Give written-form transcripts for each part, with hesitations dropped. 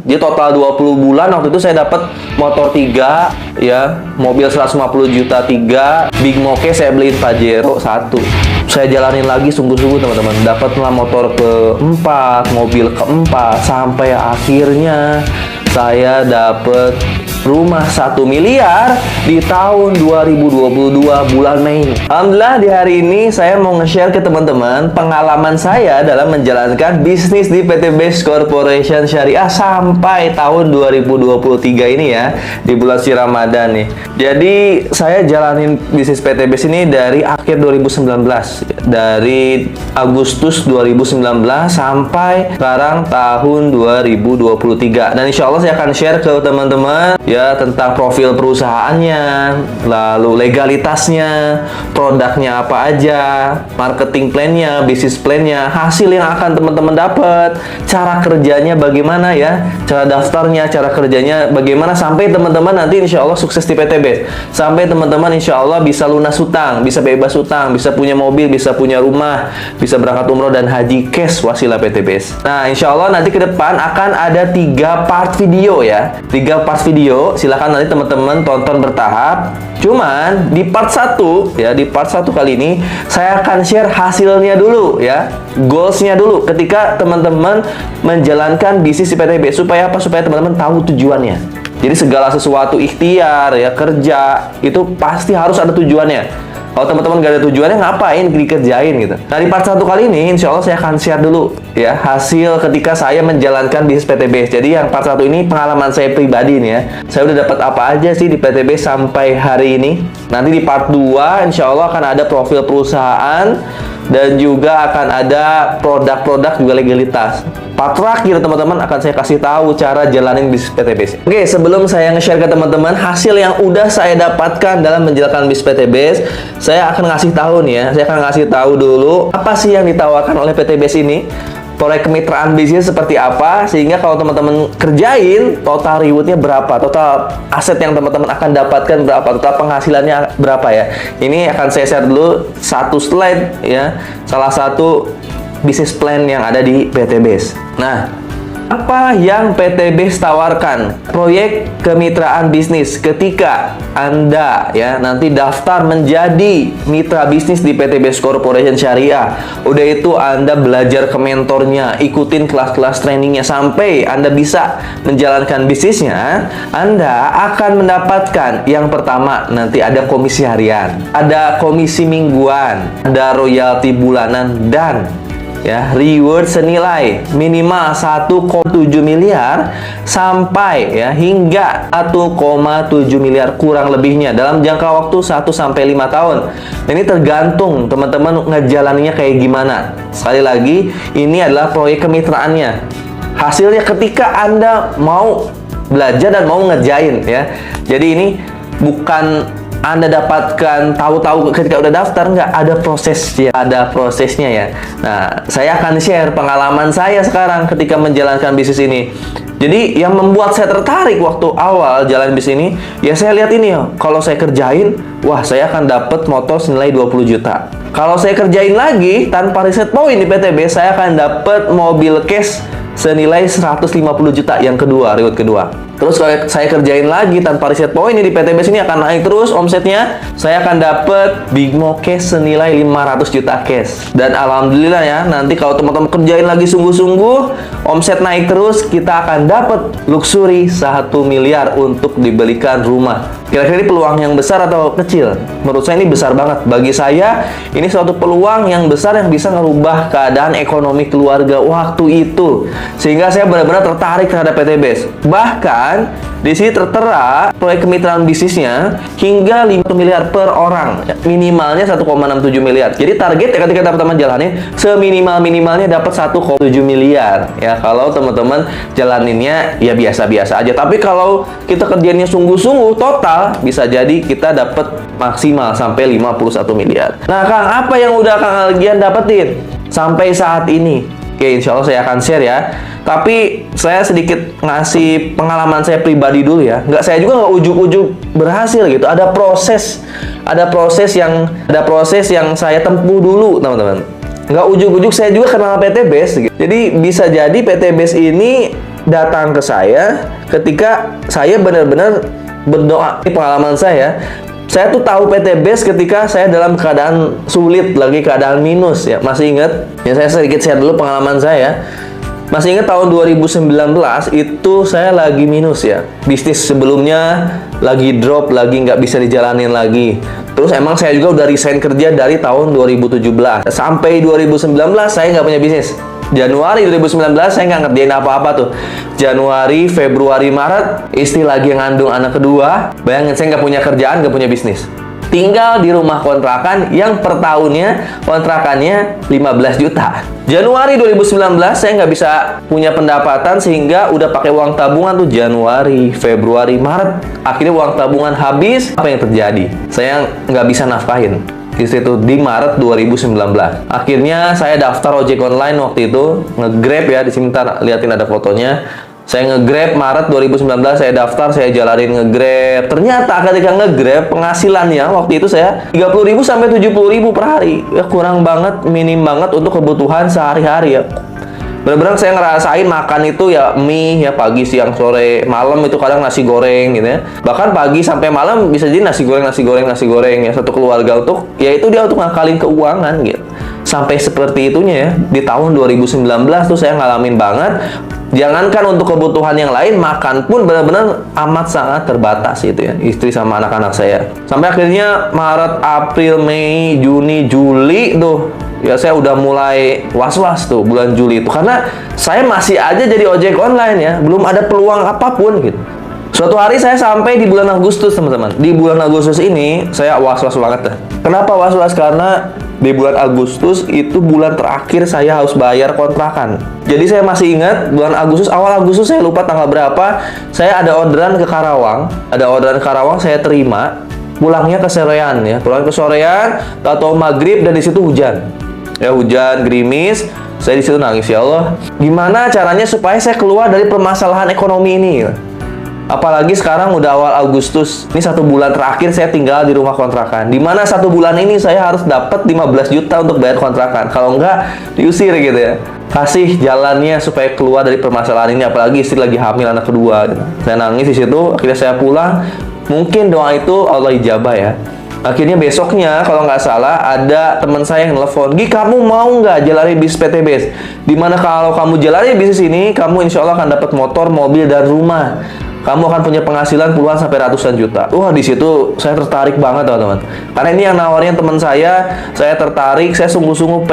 Jadi total 20 bulan waktu itu saya dapat motor 3 ya, mobil 150 juta 3, Big Moke saya beliin Pajero 1. Saya jalanin lagi sungguh-sungguh teman-teman. Dapatlah motor keempat, mobil keempat, sampai akhirnya saya dapat rumah 1 miliar di tahun 2022 bulan Mei. Alhamdulillah di hari ini saya mau nge-share ke teman-teman pengalaman saya dalam menjalankan bisnis di PT Best Corporation Syariah sampai tahun 2023 ini ya, di bulan suci Ramadan nih. Jadi saya jalanin bisnis PT Best ini dari akhir 2019, dari Agustus 2019 sampai sekarang tahun 2023. Dan insya Allah saya akan share ke teman-teman ya tentang profil perusahaannya, lalu legalitasnya, produknya apa aja, marketing plan-nya, bisnis plan-nya, hasil yang akan teman-teman dapat, cara kerjanya bagaimana ya, cara daftarnya, cara kerjanya bagaimana, sampai teman-teman nanti insya Allah sukses di PT Best, sampai teman-teman insya Allah bisa lunas hutang, bisa bebas hutang, bisa punya mobil, bisa punya rumah, bisa berangkat umroh dan haji cash wasilah PT Best. Nah insya Allah nanti ke depan akan ada 3 part video ya, 3 part video. Silahkan nanti teman-teman tonton bertahap. Cuman di part 1 ya, di part 1 kali ini saya akan share hasilnya dulu ya, goalsnya dulu ketika teman-teman menjalankan bisnis di PT B. Supaya apa? Supaya teman-teman tahu tujuannya. Jadi segala sesuatu ikhtiar ya, kerja itu pasti harus ada tujuannya. Kalau teman-teman gak ada tujuannya, ngapain dikerjain gitu. Nah di part 1 kali ini insya Allah saya akan share dulu ya hasil ketika saya menjalankan bisnis PT Best. Jadi yang part 1 ini pengalaman saya pribadi nih ya. Saya udah dapat apa aja sih di PT Best sampai hari ini. Nanti di part 2 insya Allah akan ada profil perusahaan dan juga akan ada produk-produk juga legalitas. Part terakhir teman-teman akan saya kasih tahu cara jalanin bisnis PT Best. Oke, sebelum saya nge-share ke teman-teman hasil yang udah saya dapatkan dalam menjalankan bisnis PT Best, saya akan ngasih tahu nih ya. Saya akan ngasih tahu dulu apa sih yang ditawarkan oleh PT Best ini. Proyek kemitraan bisnis seperti apa, sehingga kalau teman-teman kerjain total rewardnya berapa, total aset yang teman-teman akan dapatkan berapa, total penghasilannya berapa ya. Ini akan saya share dulu satu slide ya, salah satu bisnis plan yang ada di PT Best. Nah, apa yang PT Best tawarkan? Proyek kemitraan bisnis ketika Anda ya nanti daftar menjadi mitra bisnis di PT Best Corporation Syariah. Udah itu Anda belajar ke mentornya, ikutin kelas-kelas trainingnya sampai Anda bisa menjalankan bisnisnya. Anda akan mendapatkan yang pertama nanti ada komisi harian, ada komisi mingguan, ada royalti bulanan, dan ya reward senilai minimal 1,7 miliar sampai ya hingga 1,7 miliar kurang lebihnya dalam jangka waktu 1 sampai 5 tahun. Ini tergantung teman-teman ngejalaninnya kayak gimana. Sekali lagi, ini adalah proyek kemitraannya. Hasilnya ketika Anda mau belajar dan mau ngerjain ya. Jadi ini bukan Anda dapatkan tahu-tahu ketika udah daftar, nggak, ada prosesnya, ya. Nah, saya akan share pengalaman saya sekarang ketika menjalankan bisnis ini. Jadi yang membuat saya tertarik waktu awal jalan bisnis ini, ya saya lihat ini ya, kalau saya kerjain, wah saya akan dapat motor senilai 20 juta. Kalau saya kerjain lagi tanpa riset poin di PTB, saya akan dapat mobil cash senilai 150 juta yang kedua, reward kedua. Terus kalau saya kerjain lagi tanpa riset poin di PT Best ini akan naik terus omsetnya. Saya akan dapat Big Mo cash senilai 500 juta cash. Dan alhamdulillah ya, nanti kalau teman-teman kerjain lagi sungguh-sungguh, omset naik terus, kita akan dapat luxury 1 miliar untuk dibelikan rumah. Kira-kira ini peluang yang besar atau kecil? Menurut saya ini besar banget. Bagi saya, ini suatu peluang yang besar yang bisa merubah keadaan ekonomi keluarga waktu itu. Sehingga saya benar-benar tertarik terhadap PT Best. Bahkan di sini tertera proyek kemitraan bisnisnya hingga 5 miliar per orang. Minimalnya 1,67 miliar. Jadi target ya ketika teman-teman jalanin seminimal-minimalnya dapat 1,7 miliar. Ya, kalau teman-teman jalaninnya ya biasa-biasa aja. Tapi kalau kita kerjanya sungguh-sungguh total, bisa jadi kita dapat maksimal sampai 51 miliar. Nah, Kang, apa yang udah Kang Algian dapetin sampai saat ini? Oke, insya Allah saya akan share ya. Tapi saya sedikit ngasih pengalaman saya pribadi dulu ya. Saya juga nggak ujuk-ujuk berhasil gitu. Ada proses yang saya tempuh dulu, teman-teman. Nggak ujuk-ujuk saya juga kenal PT Best gitu. Jadi bisa jadi PT Best ini datang ke saya ketika saya benar-benar berdoa. Ini pengalaman saya. Saya tuh tahu PT Base ketika saya dalam keadaan sulit, lagi keadaan minus ya. Masih ingat? Ya, saya sedikit share dulu pengalaman saya. Masih ingat tahun 2019 itu saya lagi minus ya. Bisnis sebelumnya lagi drop, lagi nggak bisa dijalanin lagi. Terus emang saya juga udah resign kerja dari tahun 2017. Sampai 2019 saya nggak punya bisnis. Januari 2019 saya nggak ngerjain apa-apa tuh. Januari, Februari, Maret istri lagi ngandung anak kedua. Bayangin saya nggak punya kerjaan, nggak punya bisnis. Tinggal di rumah kontrakan yang per tahunnya kontrakannya 15 juta. Januari 2019 saya nggak bisa punya pendapatan sehingga udah pakai uang tabungan tuh Januari, Februari, Maret. Akhirnya uang tabungan habis. Apa yang terjadi? Saya nggak bisa nafkahin istri itu di Maret 2019. Akhirnya saya daftar ojek online waktu itu, nge-Grab ya, di sini ntar liatin ada fotonya. Saya nge-Grab Maret 2019, saya daftar, saya jalanin nge-Grab. Ternyata ketika nge-Grab penghasilannya waktu itu saya 30.000 sampai 70.000 per hari. Ya kurang banget, minim banget untuk kebutuhan sehari-hari ya. Bener-bener saya ngerasain makan itu ya mie ya, pagi, siang, sore, malam itu kadang nasi goreng gitu ya. Bahkan pagi sampai malam bisa jadi nasi goreng ya, satu keluarga untuk ya itu dia untuk ngakalin keuangan gitu. Sampai seperti itunya ya. Di tahun 2019 tuh saya ngalamin banget. Jangankan untuk kebutuhan yang lain, makan pun benar-benar amat sangat terbatas gitu ya, istri sama anak-anak saya. Sampai akhirnya Maret, April, Mei, Juni, Juli tuh ya saya udah mulai was-was tuh bulan Juli itu. Karena saya masih aja jadi ojek online ya, belum ada peluang apapun gitu. Suatu hari saya sampai di bulan Agustus teman-teman. Di bulan Agustus ini saya was-was banget dah. Kenapa was-was? Karena di bulan Agustus itu bulan terakhir saya harus bayar kontrakan. Jadi saya masih ingat bulan Agustus, awal Agustus saya lupa tanggal berapa, saya ada orderan ke Karawang. Ada orderan ke Karawang saya terima, pulangnya ke sorean ya. Pulang ke sorean, atau maghrib dan di situ hujan. Ya hujan, gerimis. Saya di situ nangis, ya Allah. Gimana caranya supaya saya keluar dari permasalahan ekonomi ini? Apalagi sekarang udah awal Agustus. Ini 1 bulan terakhir saya tinggal di rumah kontrakan. Dimana 1 bulan ini saya harus dapat 15 juta untuk bayar kontrakan. Kalau enggak, diusir gitu ya. Kasih jalannya supaya keluar dari permasalahan ini. Apalagi istri lagi hamil anak kedua gitu. Saya nangis di situ. Akhirnya saya pulang. Mungkin doa itu Allah ijabah ya. Akhirnya besoknya kalau nggak salah ada teman saya yang telepon, "Gi, kamu mau nggak jalani bisnis PT Base? Dimana kalau kamu jalani bisnis ini, kamu insya Allah akan dapat motor, mobil, dan rumah. Kamu akan punya penghasilan puluhan sampai ratusan juta." Wah, di situ saya tertarik banget teman-teman. Karena ini yang nawarin teman saya tertarik, saya sungguh-sungguh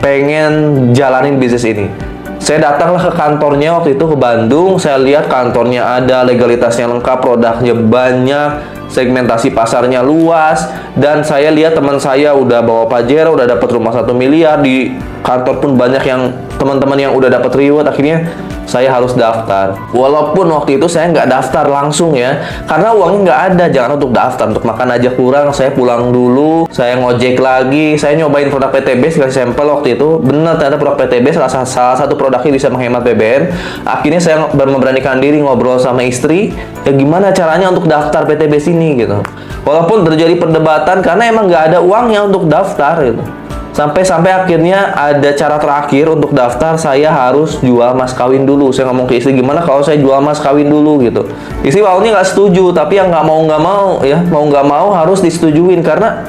pengen jalanin bisnis ini. Saya datanglah ke kantornya waktu itu ke Bandung. Saya lihat kantornya ada, legalitasnya lengkap, produknya banyak, segmentasi pasarnya luas, dan saya lihat teman saya udah bawa Pajero, udah dapat rumah 1 miliar, di kantor pun banyak yang teman-teman yang udah dapat reward. Akhirnya saya harus daftar. Walaupun waktu itu saya nggak daftar langsung ya, karena uangnya nggak ada. Jangan untuk daftar, untuk makan aja kurang. Saya pulang dulu, saya ngojek lagi, saya nyobain produk PT Base, kasih sampel waktu itu. Bener, ternyata produk PT Base salah satu produknya bisa menghemat BBM. Akhirnya saya memberanikan diri ngobrol sama istri, ya gimana caranya untuk daftar PT Base ini gitu. Walaupun terjadi perdebatan karena emang nggak ada uangnya untuk daftar gitu. Sampai akhirnya ada cara terakhir untuk daftar, saya harus jual mas kawin dulu. Saya ngomong ke istri, gimana kalau saya jual mas kawin dulu gitu. Istri awalnya nggak setuju, tapi yang nggak mau ya, mau nggak mau harus disetujuin karena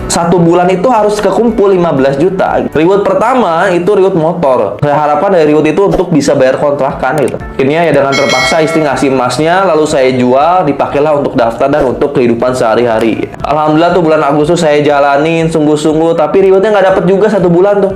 1 bulan itu harus kekumpul 15 juta. Reward pertama itu reward motor. Saya harapkan dari reward itu untuk bisa bayar kontrakan gitu. Akhirnya ya dengan terpaksa istri ngasih emasnya, lalu saya jual, dipakailah untuk daftar dan untuk kehidupan sehari-hari. Alhamdulillah tuh bulan Agustus saya jalanin sungguh-sungguh, tapi rewardnya nggak dapat juga 1 bulan tuh.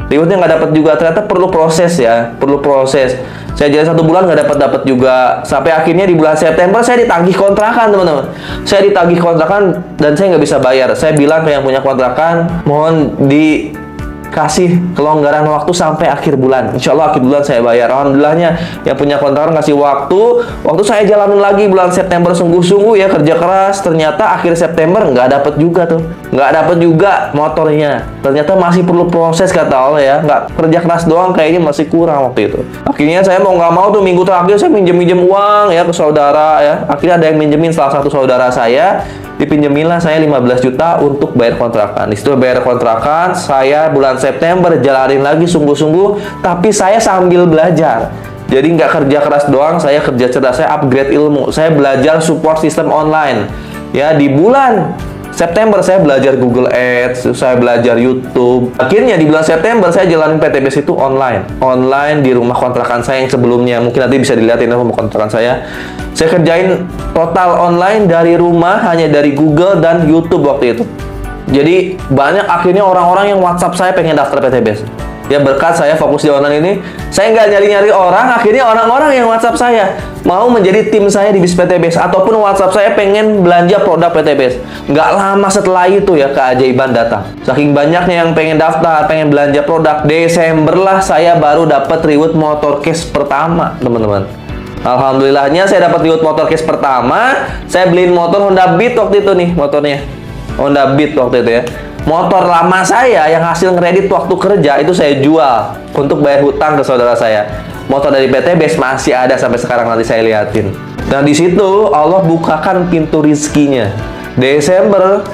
Rewardnya nggak dapat juga, ternyata perlu proses ya, perlu proses. Saya jalan 1 bulan nggak dapat juga, sampai akhirnya di bulan September saya ditagih kontrakan teman-teman. Saya ditagih kontrakan dan saya nggak bisa bayar. Saya bilang ke yang punya kontrakan, mohon dikasih kelonggaran waktu sampai akhir bulan. Insya Allah akhir bulan saya bayar. Alhamdulillahnya yang punya kontrakan kasih waktu saya jalanin lagi bulan September sungguh-sungguh ya, kerja keras. Ternyata akhir September nggak dapat juga tuh, nggak dapat juga motornya. Ternyata masih perlu proses kata Allah ya, nggak kerja keras doang kayaknya masih kurang waktu itu. Akhirnya saya mau nggak mau tuh minggu terakhir saya minjem uang ya ke saudara ya. Akhirnya ada yang minjemin, salah satu saudara saya dipinjemilah saya 15 juta untuk bayar kontrakan. Di situ bayar kontrakan, saya bulan September jalanin lagi sungguh-sungguh, tapi saya sambil belajar. Jadi nggak kerja keras doang, saya kerja cerdas, saya upgrade ilmu. Saya belajar support sistem online. Ya, di bulan September saya belajar Google Ads, saya belajar YouTube. Akhirnya di bulan September saya jalanin PTBS itu online. Online di rumah kontrakan saya yang sebelumnya. Mungkin nanti bisa dilihatin rumah kontrakan saya. Saya kerjain total online dari rumah, hanya dari Google dan YouTube waktu itu. Jadi banyak akhirnya orang-orang yang WhatsApp saya pengen daftar PTBS. Ya berkat saya fokus di online ini, saya nggak nyari-nyari orang, akhirnya orang-orang yang WhatsApp saya mau menjadi tim saya di bisnis PTBS, ataupun WhatsApp saya pengen belanja produk PTBS. Nggak lama setelah itu ya, keajaiban datang. Saking banyaknya yang pengen daftar, pengen belanja produk, Desember lah saya baru dapat reward motor case pertama, teman-teman. Alhamdulillahnya saya dapat reward motor case pertama. Saya beliin motor Honda Beat waktu itu nih, motornya Honda Beat waktu itu ya. Motor lama saya yang hasil kredit waktu kerja itu saya jual untuk bayar hutang ke saudara saya. Motor dari PTBS masih ada sampai sekarang, nanti saya liatin. Dan di situ Allah bukakan pintu rizkinya. Desember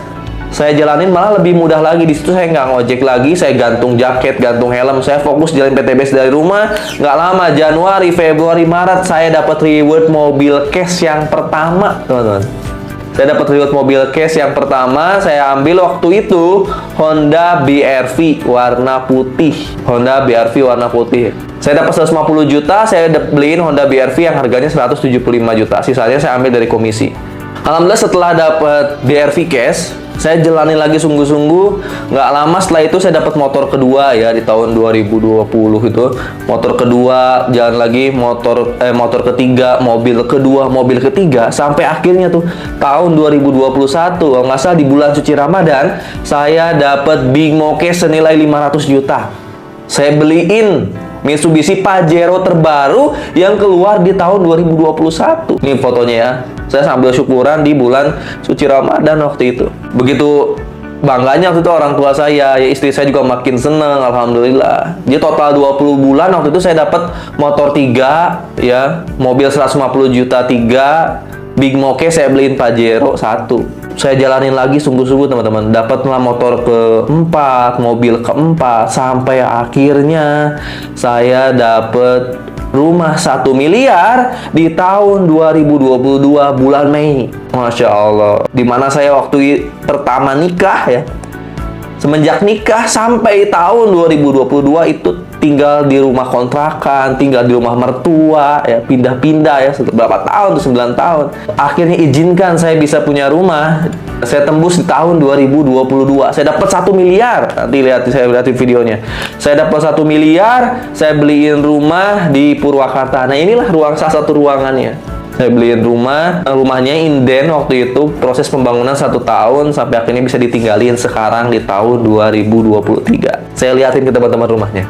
saya jalanin malah lebih mudah lagi. Di situ saya nggak ngojek lagi, saya gantung jaket, gantung helm, saya fokus jalan PTBS dari rumah. Nggak lama, Januari, Februari, Maret saya dapat reward mobil cash yang pertama, teman-teman. Saya dapat reward mobil cash yang pertama. Saya ambil waktu itu Honda BR-V warna putih. Honda BR-V warna putih. Saya dapat 150 juta. Saya beliin Honda BR-V yang harganya 175 juta. Sisanya saya ambil dari komisi. Alhamdulillah setelah dapat BR-V cash, saya jalanin lagi sungguh-sungguh. Nggak lama setelah itu saya dapat motor kedua ya, di tahun 2020 itu. Motor kedua, jalan lagi motor ketiga, mobil kedua, mobil ketiga, sampai akhirnya tuh tahun 2021, kalau nggak salah di bulan suci Ramadan, saya dapat Big Moke senilai 500 juta. Saya beliin Mitsubishi Pajero terbaru yang keluar di tahun 2021. Ini fotonya ya. Saya sambil syukuran di bulan suci Ramadan waktu itu. Begitu bangganya waktu itu orang tua saya, ya istri saya juga makin seneng, alhamdulillah. Jadi total 20 bulan waktu itu saya dapat motor 3, ya, mobil 150 juta 3, Big Moke saya beliin Pajero 1. Saya jalanin lagi sungguh-sungguh, teman-teman. Dapatlah motor keempat, mobil keempat, sampai akhirnya saya dapat rumah 1 miliar di tahun 2022 bulan Mei. Masya Allah. Dimana saya waktu pertama nikah ya. Semenjak nikah sampai tahun 2022 itu tinggal di rumah kontrakan, tinggal di rumah mertua, ya pindah-pindah ya, berapa tahun tuh, 9 tahun. Akhirnya izinkan saya bisa punya rumah. Saya tembus di tahun 2022. Saya dapat 1 miliar. Nanti saya lihat videonya. Saya dapat 1 miliar, saya beliin rumah di Purwakarta. Nah, inilah salah satu ruangannya. Saya beliin rumahnya inden waktu itu, proses pembangunan 1 tahun sampai akhirnya bisa ditinggalin sekarang di tahun 2023. Saya liatin ke teman-teman rumahnya.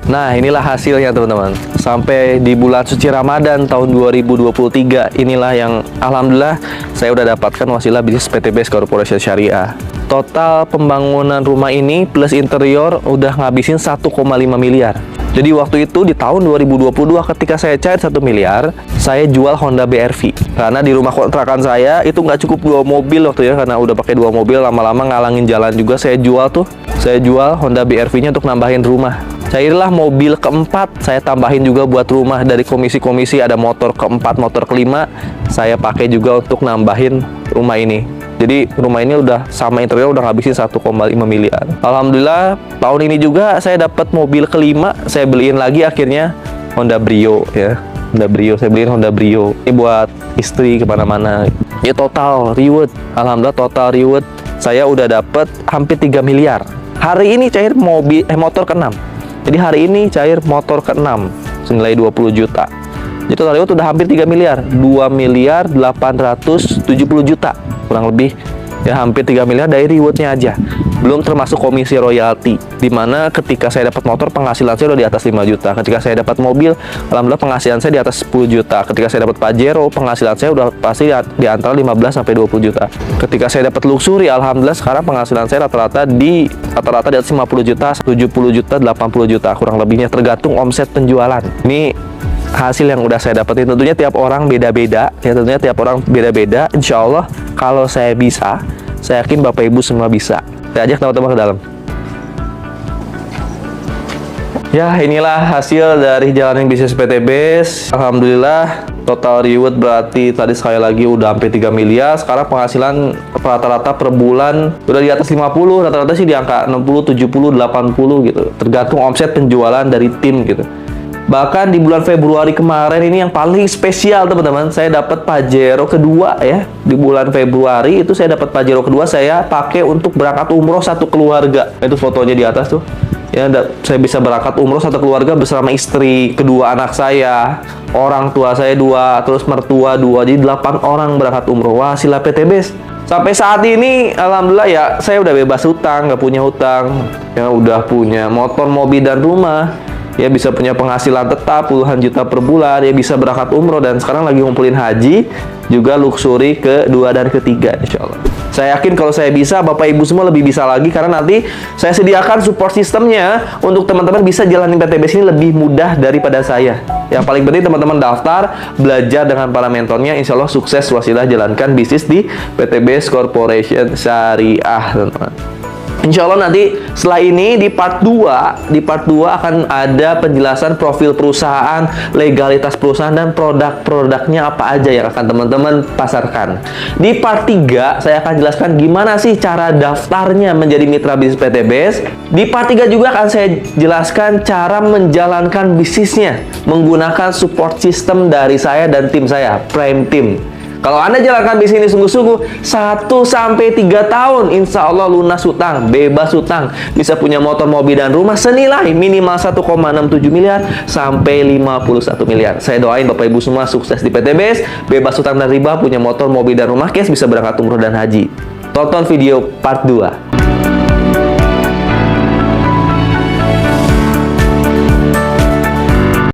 Nah, inilah hasilnya teman-teman. Sampai di bulan suci Ramadan tahun 2023, inilah yang alhamdulillah saya udah dapatkan wasilah bisnis PTBS Corporation Syariah. Total pembangunan rumah ini plus interior udah ngabisin 1,5 miliar. Jadi waktu itu di tahun 2022 ketika saya cair 1 miliar, saya jual Honda BR-V. Karena di rumah kontrakan saya itu nggak cukup 2 mobil waktu ya, karena udah pakai 2 mobil, lama-lama ngalangin jalan juga. Saya jual Honda BR-V-nya untuk nambahin rumah. Cairlah mobil keempat, saya tambahin juga buat rumah. Dari komisi-komisi ada motor keempat, motor kelima, saya pakai juga untuk nambahin rumah ini. Jadi rumah ini udah sama interior udah ngabisin 1,5 miliar. Alhamdulillah tahun ini juga saya dapat mobil kelima, saya beliin lagi akhirnya Honda Brio ya. Honda Brio, saya beliin Honda Brio. Ini buat istri kemana-mana. Ya total reward, alhamdulillah total reward saya udah dapat hampir 3 miliar. Hari ini cair motor ke-6. Jadi hari ini cair motor ke-6 senilai 20 juta. Jadi total reward udah hampir 3 miliar. 2 miliar 870 juta kurang lebih ya, hampir 3 miliar dari rewardnya aja, belum termasuk komisi royalti, dimana ketika saya dapat motor penghasilan saya udah di atas 5 juta, ketika saya dapat mobil alhamdulillah penghasilan saya di atas 10 juta, ketika saya dapat Pajero penghasilan saya udah pasti di antara 15 sampai 20 juta, ketika saya dapat luxury alhamdulillah sekarang penghasilan saya rata-rata di atas 50 juta, 70 juta, 80 juta kurang lebihnya, tergantung omset penjualan. Ini hasil yang udah saya dapetin. Tentunya tiap orang beda-beda, ya tentunya tiap orang beda-beda. Insya Allah kalau saya bisa, saya yakin Bapak Ibu semua bisa. Saya ajak teman-teman ke dalam. Ya, inilah hasil dari jalanin bisnis PT Base. Alhamdulillah, total reward berarti tadi sekali lagi udah hampir 3 miliar. Sekarang penghasilan rata-rata per bulan udah di atas 50, rata-rata sih di angka 60, 70, 80 gitu. Tergantung omset penjualan dari tim gitu. Bahkan di bulan Februari kemarin ini yang paling spesial teman-teman, saya dapat Pajero kedua ya. Di bulan Februari itu saya dapat Pajero kedua, saya pakai untuk berangkat umroh satu keluarga. Itu fotonya di atas tuh. Ya, saya bisa berangkat umroh satu keluarga bersama istri, kedua anak saya, orang tua saya 2, terus mertua 2, jadi 8 orang berangkat umroh. Wah, sila PT Base. Sampai saat ini, alhamdulillah ya, saya udah bebas hutang, nggak punya hutang, ya udah punya motor, mobil dan rumah, ya bisa punya penghasilan tetap puluhan juta per bulan, ya bisa berangkat umroh dan sekarang lagi ngumpulin haji, juga luxury kedua dan ketiga, insya Allah. Saya yakin kalau saya bisa, Bapak Ibu semua lebih bisa lagi karena nanti saya sediakan support sistemnya untuk teman-teman bisa jalanin PT Base ini lebih mudah daripada saya. Yang paling penting teman-teman daftar, belajar dengan para mentornya, insya Allah sukses wasilah jalankan bisnis di PT Base Corporation Syariah, teman-teman. Insya Allah nanti setelah ini di part 2 akan ada penjelasan profil perusahaan, legalitas perusahaan dan produk-produknya apa aja yang akan teman-teman pasarkan. Di part 3 saya akan jelaskan gimana sih cara daftarnya menjadi mitra bisnis PT Base. Di part 3 juga akan saya jelaskan cara menjalankan bisnisnya menggunakan support system dari saya dan tim saya, Prime Team. Kalau Anda jalankan bisnis ini sungguh-sungguh 1-3 tahun, insya Allah lunas hutang, bebas hutang, bisa punya motor, mobil, dan rumah senilai minimal 1,67 miliar sampai 51 miliar. Saya doain Bapak Ibu semua sukses di PT Base, bebas hutang dan riba, punya motor, mobil, dan rumah, cash, bisa berangkat umroh dan haji. Tonton video part 2.